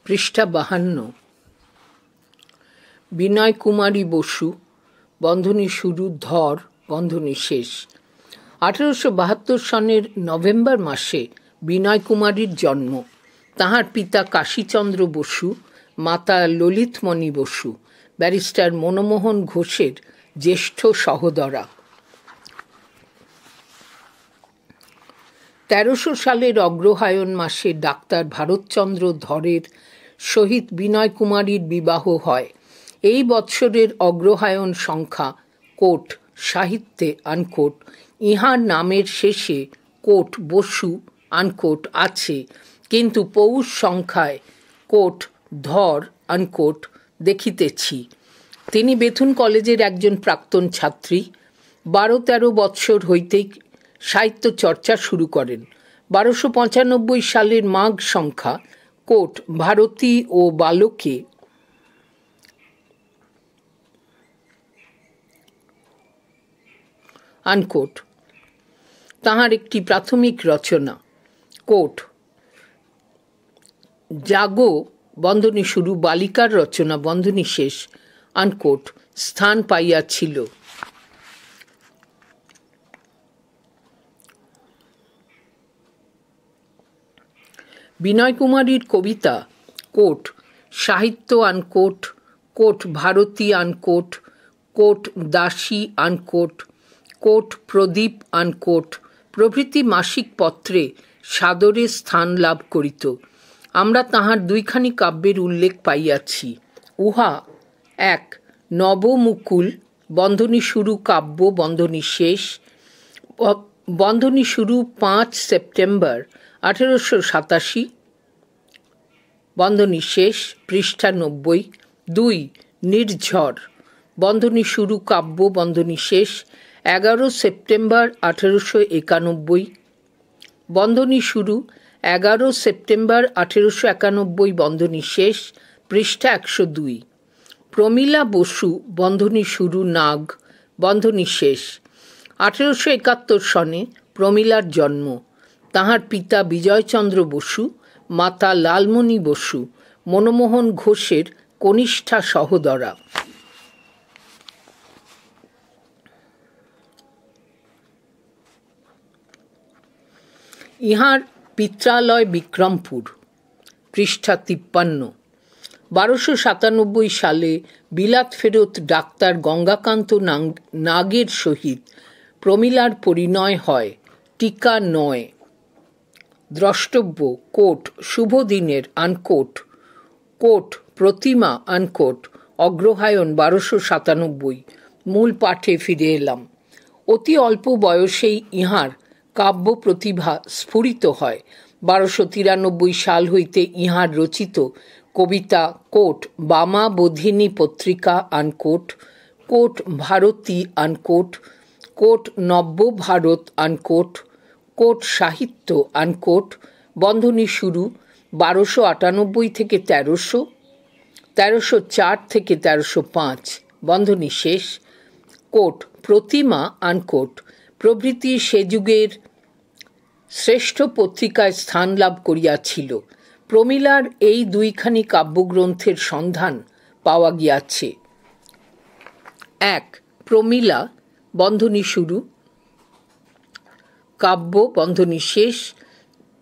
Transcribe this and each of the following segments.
পৃষ্ঠা 52। বিনয় কুমারী বসু, বন্ধনী শুরু, ধর, বন্ধনী শেষ। 1872 সনের নভেম্বর মাসে বিনয় কুমারীর জন্ম। তাহার পিতা কাশীচন্দ্র বসু, মাতা ললিতমণি বসু ব্যারিস্টার মনমোহন ঘোষের জ্যেষ্ঠ সহোদরা। 1300 সালের অগ্রহায়ণ মাসে ডাক্তার ভারতচন্দ্র ধরের সহিত বিনয় কুমারীর বিবাহ হয়। এই বৎসরের অগ্রহায়ণ সংখ্যা কোট সাহিত্যে আনকোট ইহার নামের শেষে কোট বসু আনকোট আছে, কিন্তু পৌষ সংখ্যায় কোট ধর আনকোট দেখিতেছি। তিনি বেথুন কলেজের একজন প্রাক্তন ছাত্রী। 12-13 বৎসর হইতেই সাহিত্য চর্চা শুরু করেন। 1295 সালের মাঘ সংখ্যা কোট ভারতী ও বালকে আনকোট তাহার একটি প্রাথমিক রচনা কোট জাগো বন্ধনী শুরু, বালিকার রচনা বন্ধনী শেষ আনকোট স্থান পাইয়াছিল। বিনয় কুমারীর কবিতা quote Sahitya unquote quote Bharati unquote quote Dasi unquote quote Pradip unquote প্রভৃতি মাসিক পত্রে সাদরে স্থান লাভ করিত। আমরা তাহার দুইখানি কাব্যের উল্লেখ পাইয়াছি। উহা এক নবমুকুল বন্ধনী শুরু কাব্য বন্ধনী শেষ, বন্ধনী শুরু 5 সেপ্টেম্বর 1887 বন্ধনী শেষ পৃষ্ঠা 90। 2 নির্ঝর বন্ধনী শুরু কাব্য বন্ধনী শেষ 11 সেপ্টেম্বর 1891 বন্ধনী শুরু 11 সেপ্টেম্বর 1891 বন্ধনী শেষ পৃষ্ঠা 102। প্রমীলা বসু বন্ধনী শুরু নাগ বন্ধনী শেষ। 1871 সনে প্রমীলার জন্ম। তাহার পিতা বিজয়চন্দ্র বসু, মাতা লালমণি বসু মনমোহন ঘোষের কনিষ্ঠা সহোদরা। ইহার পিত্রালয় বিক্রমপুর পৃষ্ঠা 53। 1297 সালে বিলাত ফেরত ডাক্তার গঙ্গাকান্ত নাগের সহিত প্রমীলার পরিণয় হয়। টিকা 9। দ্রষ্টব্য কোট শুভদিনের আনকোট কোট প্রতিমা আনকোট অগ্রহায়ণ 1297। মূল পাঠে ফিরে এলাম। অতি অল্প বয়সেই ইহার কাব্য প্রতিভা স্ফুরিত হয়। 1293 সাল হইতে ইহার রচিত কবিতা coat Bama Bodhini Patrika unquote quote Bharati unquote quote Nabya Bharat unquote quote Sahitya unquote বন্ধনী শুরু 1298 থেকে 1300, 1304 থেকে 1305 বন্ধনী শেষ কোট প্রতিমা আনকোট প্রভৃতি সে যুগের শ্রেষ্ঠ পত্রিকায় স্থান লাভ করিয়াছিল। প্রমীলার এই দুইখানি কাব্যগ্রন্থের সন্ধান পাওয়া গিয়াছে। 1 প্রমীলা বন্ধনী শুরু কাব্য বন্ধনী শেষ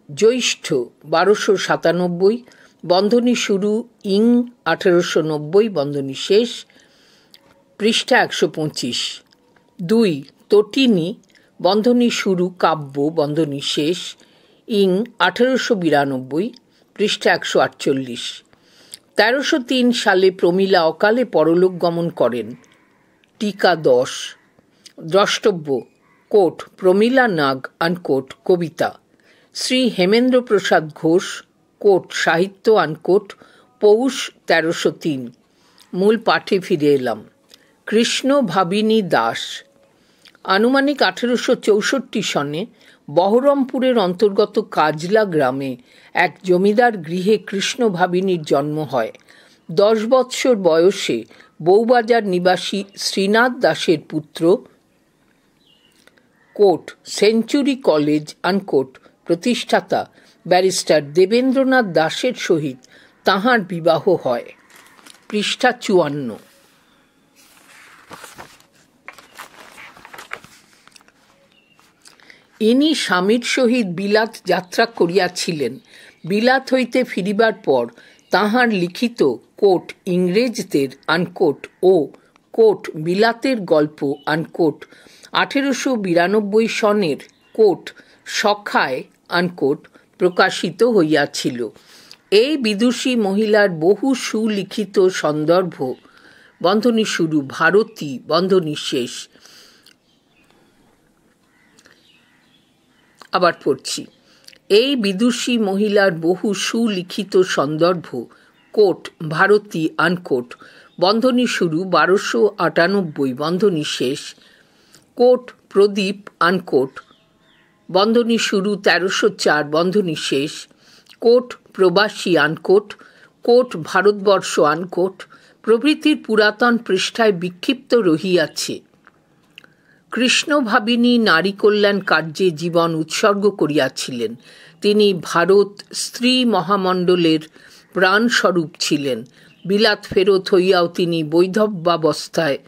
জ্যৈষ্ঠ 1297 বন্ধনী শুরু ইং 1890 বন্ধনী শেষ পৃষ্ঠা 125। 2 তটিনী বন্ধনী শুরু কাব্য বন্ধনী শেষ ইং 1892 পৃষ্ঠা 148। 1303 সালে প্রমীলা অকালে পরলোক গমন করেন। টিকা 10। দ্রষ্টব্য কোট প্রমীলা নাগ আনকোট কবিতা শ্রী হেমেন্দ্র প্রসাদ ঘোষ কোট সাহিত্য আনকোট পৌষ 1303। মূল পাঠে ফিরে এলাম। কৃষ্ণ ভাবিনী দাস আনুমানিক 1864 সনে বহরমপুরের অন্তর্গত কাজলা গ্রামে এক জমিদার গৃহে কৃষ্ণ ভাবিনীর জন্ম হয়। 10 বৎসর বয়সে বউবাজার নিবাসী শ্রীনাথ দাসের পুত্র কোট সেঞ্চুরি কলেজ আনকোট প্রতিষ্ঠাতা ব্যারিস্টার দেবেন্দ্রনাথ দাসের সহিত তাহার বিবাহ হয়। পৃষ্ঠা 54। ইনি স্বামীর সহিত বিলাত যাত্রা করিয়াছিলেন। বিলাত হইতে ফিরিবার পর তাহার লিখিত কোট ইংরেজদের আনকোট ও কোট বিলাতের গল্প আনকোট 1892 সনের কোট সখায় আনকোট প্রকাশিত হইয়াছিল। এই বিদুষী মহিলার বহু সুলিখিত সন্দর্ভ বন্ধনী শুরু ভারতী বন্ধনী শেষ। আবার পড়ছি। এই বিদুষী মহিলার বহু সুলিখিত সন্দর্ভ কোট ভারতী আনকোট বন্ধনী শুরু 1298 বন্ধনী শেষ। কোট প্রদীপ আনকোট বন্ধনী শুরু 1304 বন্ধনী শেষ। কোট প্রবাসী আনকোট কোট ভারতবর্ষ আনকোট প্রভৃতির পুরাতন পৃষ্ঠায় বিক্ষিপ্ত রহিয়াছে। কৃষ্ণভাবিনী নারী কল্যাণ কার্যে জীবন উৎসর্গ করিয়াছিলেন। তিনি ভারত স্ত্রী মহামণ্ডলের প্রাণস্বরূপ ছিলেন। বিলাত ফেরত হইয়াও তিনি বৈধব্যাবস্থায়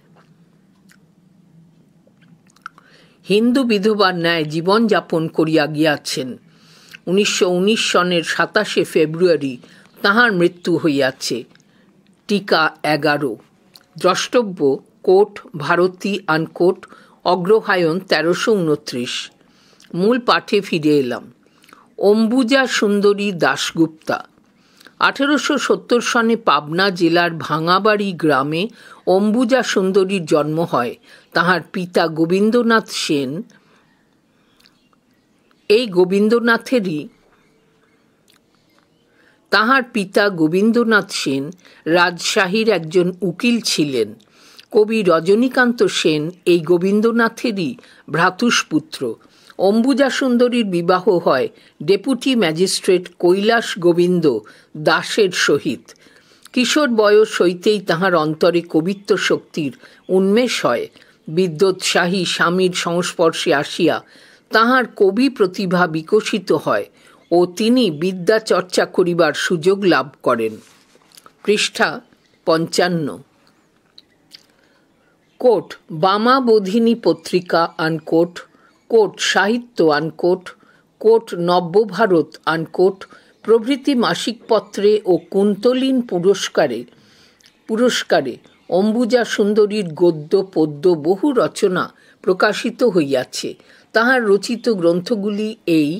হিন্দু বিধবার ন্যায় জীবনযাপন করিয়া গিয়াছেন। 1919 সনের 27 ফেব্রুয়ারি তাহার মৃত্যু হইয়াছে। টিকা 11। দ্রষ্টব্য কোট ভারতী আনকোট অগ্রহায়ণ 1329। মূল পাঠে ফিরে এলাম। অম্বুজা সুন্দরী দাশগুপ্তা। 1870 সনে পাবনা জেলার ভাঙাবাড়ি গ্রামে অম্বুজা সুন্দরীর জন্ম হয়। তাহার পিতা গোবিন্দনাথ সেন রাজশাহীর একজন উকিল ছিলেন। কবি রজনীকান্ত সেন এই গোবিন্দনাথেরই ভ্রাতুষ্পুত্র। অম্বুজা সুন্দরীর বিবাহ হয় ডেপুটি ম্যাজিস্ট্রেট কৈলাস গোবিন্দ দাসের সহিত। কিশোর বয়স হইতেই তাহার অন্তরে কবিত্ব শক্তির উন্মেষ হয়। বিদ্যোৎসাহী স্বামীর সংস্পর্শে আসিয়া তাহার কবি প্রতিভা বিকশিত হয় ও তিনি বিদ্যা চর্চা করিবার সুযোগ লাভ করেন। পৃষ্ঠা 55। কোট বামাবোধিনী পত্রিকা unquote quote Sahitya unquote coat Nabyabharat unquote প্রভৃতি মাসিক পত্রে ও কুন্তলিন পুরস্কারে অম্বুজা সুন্দরীর গদ্য পদ্য বহু রচনা প্রকাশিত হইয়াছে। তাহার রচিত গ্রন্থগুলি এই: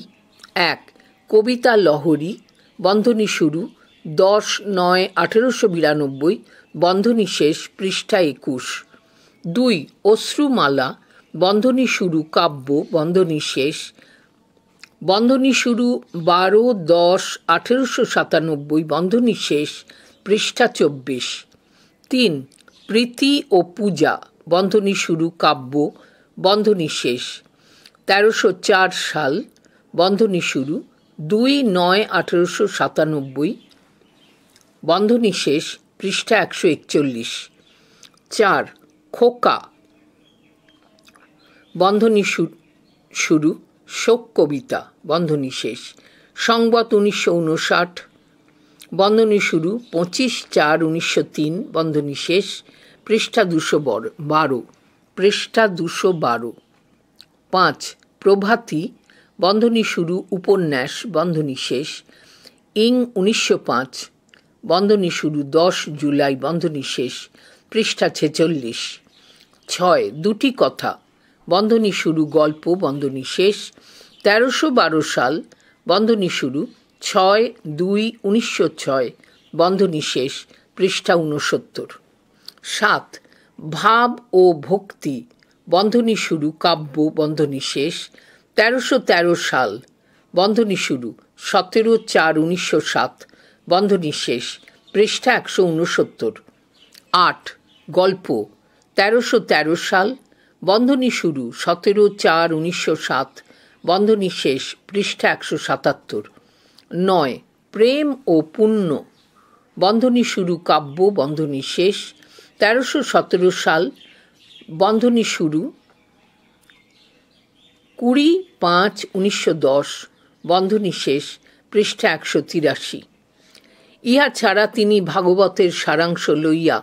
1. কবিতা লহরী বন্ধনী শুরু 10/9/1892 বন্ধনী শেষ পৃষ্ঠা 21। 2. অশ্রুমালা বন্ধনী শুরু কাব্য বন্ধনী শেষ বন্ধনী শুরু 12/10/1897 বন্ধনী শেষ পৃষ্ঠা 24। 3. প্রীতি ও পূজা বন্ধনী শুরু কাব্য বন্ধনী শেষ 1304 সাল বন্ধনী শুরু 2/9/1897 বন্ধনী শেষ পৃষ্ঠা 141। 4. খোকা বন্ধনী শুরু শোক কবিতা বন্ধনী শেষ সংবাদ 1959 বন্ধনী শুরু 25/4/1903 বন্ধনী শেষ পৃষ্ঠা 212। 5. প্রভাতী বন্ধনী শুরু উপন্যাস বন্ধনী শেষ 1905 বন্ধনী শুরু 10 জুলাই বন্ধনী শেষ পৃষ্ঠা 46। 6. দুটি কথা বন্ধনী শুরু গল্প বন্ধনী শেষ 1312 সাল বন্ধনী শুরু 6/2/1906 বন্ধনী শেষ পৃষ্ঠা 69। 7. ভাব ও ভক্তি বন্ধনী শুরু কাব্য বন্ধনী শেষ 1313 সাল বন্ধনী শুরু 17/4/1907 বন্ধনী শেষ পৃষ্ঠা 169। 8. গল্প 1313 সাল বন্ধনী শুরু 17/4/1907 বন্ধনী শেষ পৃষ্ঠা 177। 9. প্রেম ও পুণ্য বন্ধনী শুরু কাব্য বন্ধনী শেষ 1317 সাল বন্ধনী শুরু 20/5/1910 বন্ধনী শেষ পৃষ্ঠা 183। ইহা ছাড়া তিনি ভাগবতের সারাংশ লইয়া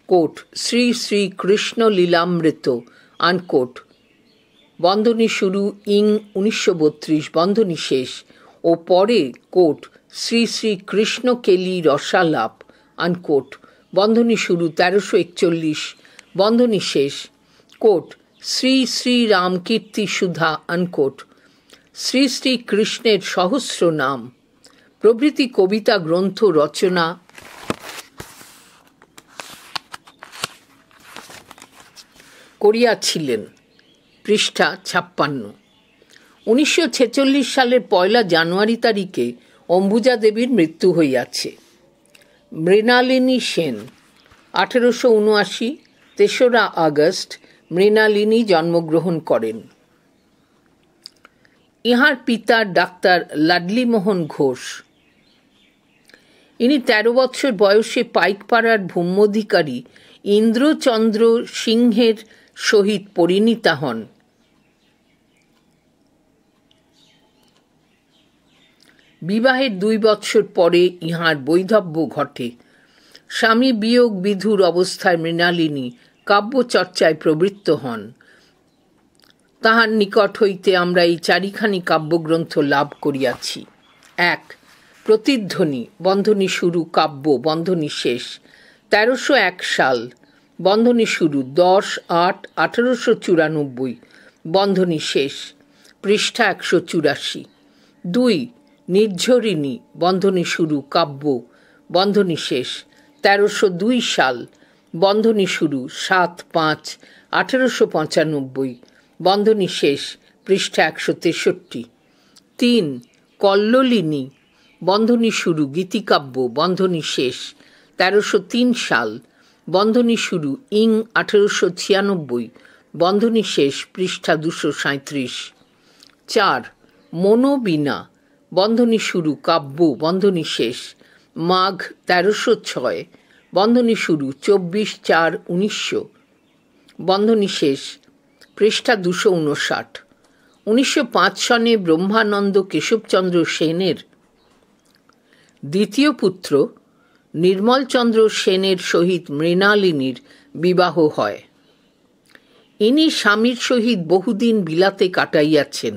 কোট শ্রী শ্রী কৃষ্ণ লীলামৃত আনকোট বন্ধনী শুরু ইং 1932 বন্ধনী শেষ ও পরে কোট শ্রী শ্রী কৃষ্ণ কেলি রসালাপ আনকোট বন্ধনী শুরু 1341 বন্ধনী শেষ কোট শ্রী শ্রী রাম কীর্তি সুধা আনকোট শ্রী শ্রী কৃষ্ণের সহস্র নাম প্রভৃতি কবিতা গ্রন্থ রচনা করিয়াছিলেন। পৃষ্ঠা 56। 1946 সালের 1 জানুয়ারি তারিখে অম্বুজা দেবীর মৃত্যু হইয়াছে। মৃণালিনী সেন 1879, 3রা আগস্ট মৃণালিনী জন্মগ্রহণ করেন। ইহার পিতা ডাক্তার লাডলিমোহন ঘোষ। ইনি 13 বৎসর বয়সে পাইকপাড়ার ভূম্যধিকারী ইন্দ্রচন্দ্র সিংহের সহিত পরিণীতা হন। বিবাহের 2 বৎসর পরে ইহার বৈধব্য ঘটে। স্বামী বিয়োগ বিধুর অবস্থায় মৃণালিনী কাব্যচর্চায় প্রবৃত্ত হন। তাহার নিকট হইতে আমরা এই 4খানি কাব্যগ্রন্থ লাভ করিয়াছি। 1 প্রতিধ্বনি বন্ধনী শুরু কাব্য বন্ধনী শেষ 1301 সাল বন্ধনী শুরু 10/8/1894 বন্ধনী শেষ পৃষ্ঠা 184। 2 নির্ঝরিণী বন্ধনী শুরু কাব্য বন্ধনী শেষ 1302 সাল বন্ধনী শুরু 7/5/1895 বন্ধনী শেষ পৃষ্ঠা 163। 3 কল্লোলিনী বন্ধনী শুরু গীতিকাব্য বন্ধনী শেষ 1303 সাল বন্ধনী শুরু ইং 1896 বন্ধনী শেষ পৃষ্ঠা 237। 4 মনোবীণা বন্ধনী শুরু কাব্য বন্ধনী শেষ মাঘ 1306 বন্ধনী শুরু 24/4/1900 বন্ধনী শেষ পৃষ্ঠা 259। 1905 সনে ব্রহ্মানন্দ কেশবচন্দ্র সেনের দ্বিতীয় পুত্র নির্মলচন্দ্র সেনের সহিত মৃণালিনীর বিবাহ হয়। ইনি স্বামীর সহিত বহুদিন বিলাতে কাটাইয়াছেন।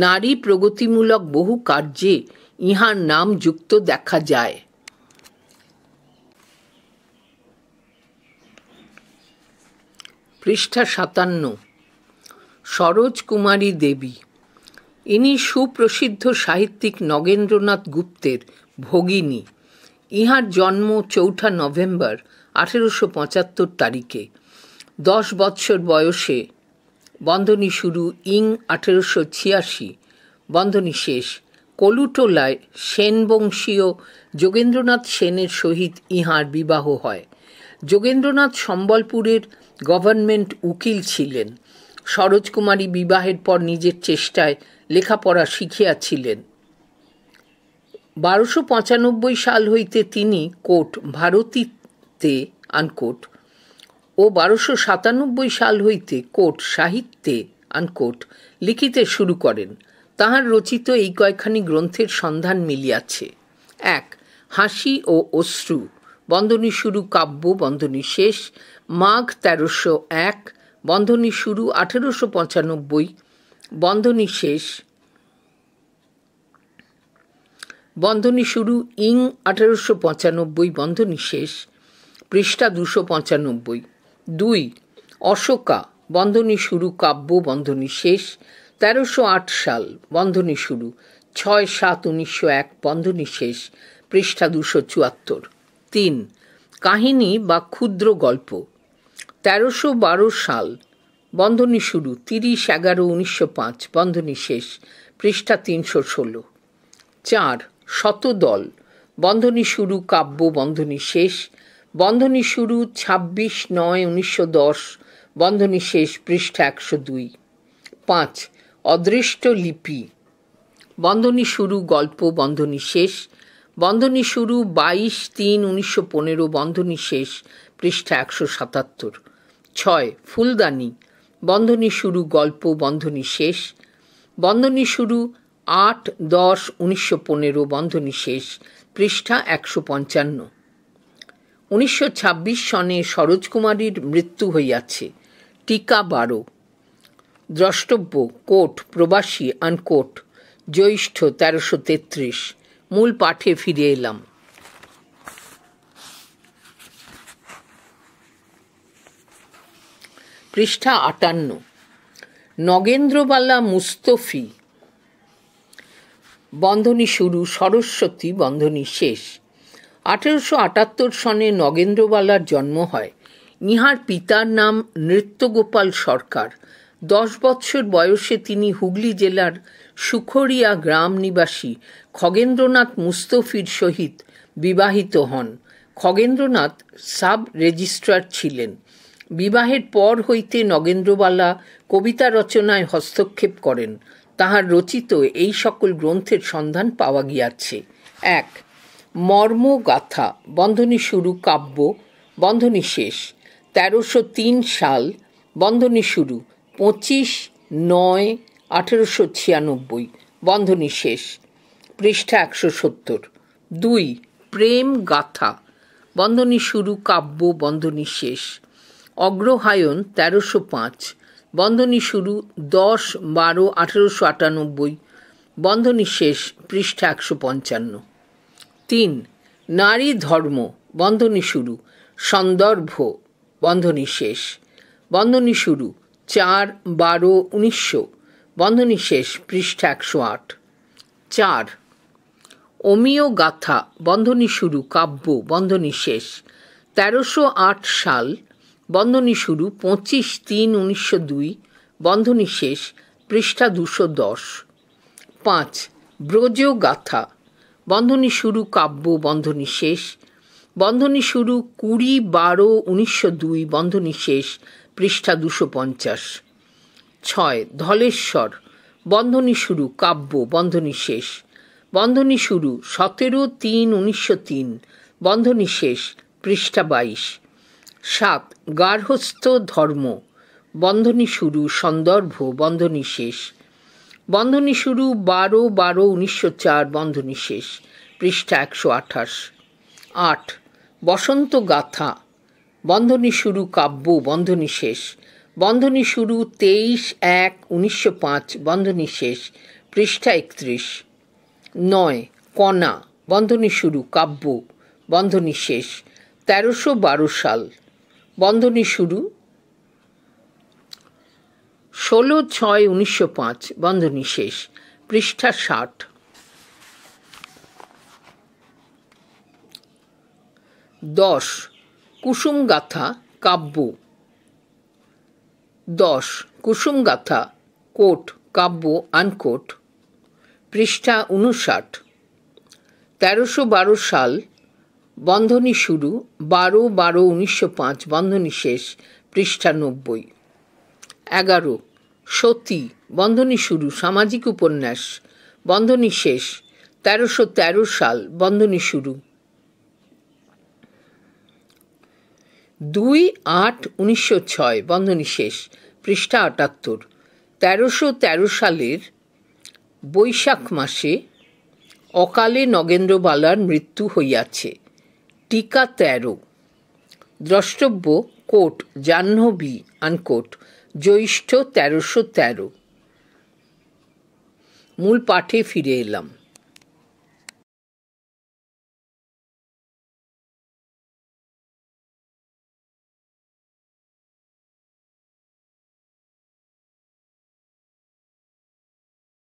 নারী প্রগতিমূলক বহু কার্যে ইহার নাম যুক্ত দেখা যায়। পৃষ্ঠা 57। সরোজ কুমারী দেবী। ইনি সুপ্রসিদ্ধ সাহিত্যিক নগেন্দ্রনাথ গুপ্তের ভগিনী। ইহার জন্ম 4 নভেম্বর 1875 তারিখে। 10 বৎসর বয়সে বন্ধনী শুরু ইং 1886 বন্ধনী শেষ কলুটোলায় সেনবংশীয় যোগেন্দ্রনাথ সেনের সহিত ইহার বিবাহ হয়। যোগেন্দ্রনাথ সম্বলপুরের গভর্নমেন্ট উকিল ছিলেন। সরোজকুমারী বিবাহের পর নিজের চেষ্টায় লেখাপড়া শিখিয়াছিলেন। 1295 সাল হইতে তিনি কোট ভারতীতে আনকোট ও 1297 সাল হইতে কোট সাহিত্যে আনকোট লিখিতে শুরু করেন। তাহার রচিত এই কয়েকখানি গ্রন্থের সন্ধান মিলিয়াছে। 1 হাসি ও অশ্রু বন্ধনী শুরু কাব্য বন্ধনী শেষ মাঘ 1301 বন্ধনী শুরু 1895 বন্ধনী শেষ বন্ধনী শুরু ইং 1895 বন্ধনী শেষ পৃষ্ঠা 295। 2 অশোকা বন্ধনী শুরু কাব্য বন্ধনী শেষ 1308 সাল বন্ধনী শুরু 6/7/1901 বন্ধনী শেষ পৃষ্ঠা 274। 3 কাহিনী বা ক্ষুদ্র গল্প 1312 সাল বন্ধনী শুরু 30/11/1905 বন্ধনী শেষ পৃষ্ঠা 316। 4 শতদল বন্ধনী শুরু কাব্য বন্ধনী শেষ বন্ধনী শুরু 26/9/1910 বন্ধনী শেষ পৃষ্ঠা 102। 5 অদৃষ্ট লিপি বন্ধনী শুরু গল্প বন্ধনী শেষ বন্ধনী শুরু 22/3/1915 বন্ধনী শেষ পৃষ্ঠা 177। 6 ফুলদানি বন্ধনী শুরু গল্প বন্ধনী শেষ বন্ধনী শুরু 8-10-1915 বন্ধনী শেষ, পৃষ্ঠা 155। 1926 সনে সরোজকুমারীর মৃত্যু হইয়াছে, টিকা 12। দ্রষ্টব্য কোট প্রবাসী আনকোট, জ্যৈষ্ঠ 1333। মূল পাঠে ফিরে এলাম। পৃষ্ঠা 58। নগেন্দ্রবালা মুস্তফি বন্ধনী শুরু, সরস্বতী বন্ধনী শেষ। 1878 সনে নগেন্দ্রবালার জন্ম হয়। ইহার পিতার নাম নৃত্যগোপাল সরকার। 10 বৎসর বয়সে তিনি হুগলি জেলার সুখরিয়া গ্রাম নিবাসী খগেন্দ্রনাথ মুস্তফির সহিত বিবাহিত হন। খগেন্দ্রনাথ সাব রেজিস্ট্রার ছিলেন। বিবাহের পর হইতে নগেন্দ্রবালা কবিতা রচনায় হস্তক্ষেপ করেন। তাহার রচিত এই সকল গ্রন্থের সন্ধান পাওয়া গিয়াছে। 1. মর্মগাথা বন্ধনী শুরু কাব্য বন্ধনী শেষ, 1303 সাল বন্ধনী শুরু, 25/9/1896 বন্ধনী শেষ, পৃষ্ঠা 170। 2. প্রেম গাথা বন্ধনী শুরু কাব্য বন্ধনী শেষ, অগ্রহায়ণ 1305 বন্ধনী শুরু, 10/12/1898 বন্ধনী শেষ, পৃষ্ঠা 155। 3. নারী ধর্ম বন্ধনী শুরু, সন্দর্ভ বন্ধনী শেষ, বন্ধনী শুরু, 4/12/1900 বন্ধনী শেষ, পৃষ্ঠা 108। 4. অমিয় গাথা বন্ধনী শুরু কাব্য বন্ধনী শেষ, 1308 সাল বন্ধনী শুরু, 25/3/1902 বন্ধনী শেষ, পৃষ্ঠা 210। 5. ব্রজ গাথা বন্ধনী শুরু কাব্য বন্ধনী শেষ, বন্ধনী শুরু, 20/12/1902 বন্ধনী শেষ, পৃষ্ঠা 250। 6. ধলেশ্বর বন্ধনী শুরু কাব্য বন্ধনী শেষ, বন্ধনী শুরু, 17/3/1903 বন্ধনী শেষ, পৃষ্ঠা 22। 7. গার্হস্থ্য ধর্ম বন্ধনী শুরু সন্দর্ভ বন্ধনী শেষ, বন্ধনী শুরু, 12/12/1904 বন্ধনী শেষ, পৃষ্ঠা 128। 8. বসন্ত গাথা বন্ধনী শুরু কাব্য বন্ধনী শেষ, বন্ধনী শুরু, 23/1/1905 বন্ধনী শেষ, পৃষ্ঠা 31। 9. কণা বন্ধনী শুরু কাব্য বন্ধনী শেষ, 1312 সাল বন্ধনী শুরু, 16/6/1905 বন্ধনী শেষ, পৃষ্ঠা 60। 10. কুসুম গাথা কাব্য 10. কুসুম গাথা কোট কাব্য আনকোট, পৃষ্ঠা 59। 1312 সাল বন্ধনী শুরু, 12/12/1905 বন্ধনী শেষ, পৃষ্ঠা 90। 11. সতী বন্ধনী শুরু সামাজিক উপন্যাস বন্ধনী শেষ, 1313 সাল বন্ধনী শুরু, 2/8/1906 বন্ধনী শেষ, পৃষ্ঠা 78। 1313 সালের বৈশাখ মাসে অকালে নগেন্দ্রবালার মৃত্যু হইয়াছে, টিকা 13। দ্রষ্টব্য কোট জাহ্নবী আনকোট, জ্যৈষ্ঠ 1313। মূল পাঠে ফিরে এলাম।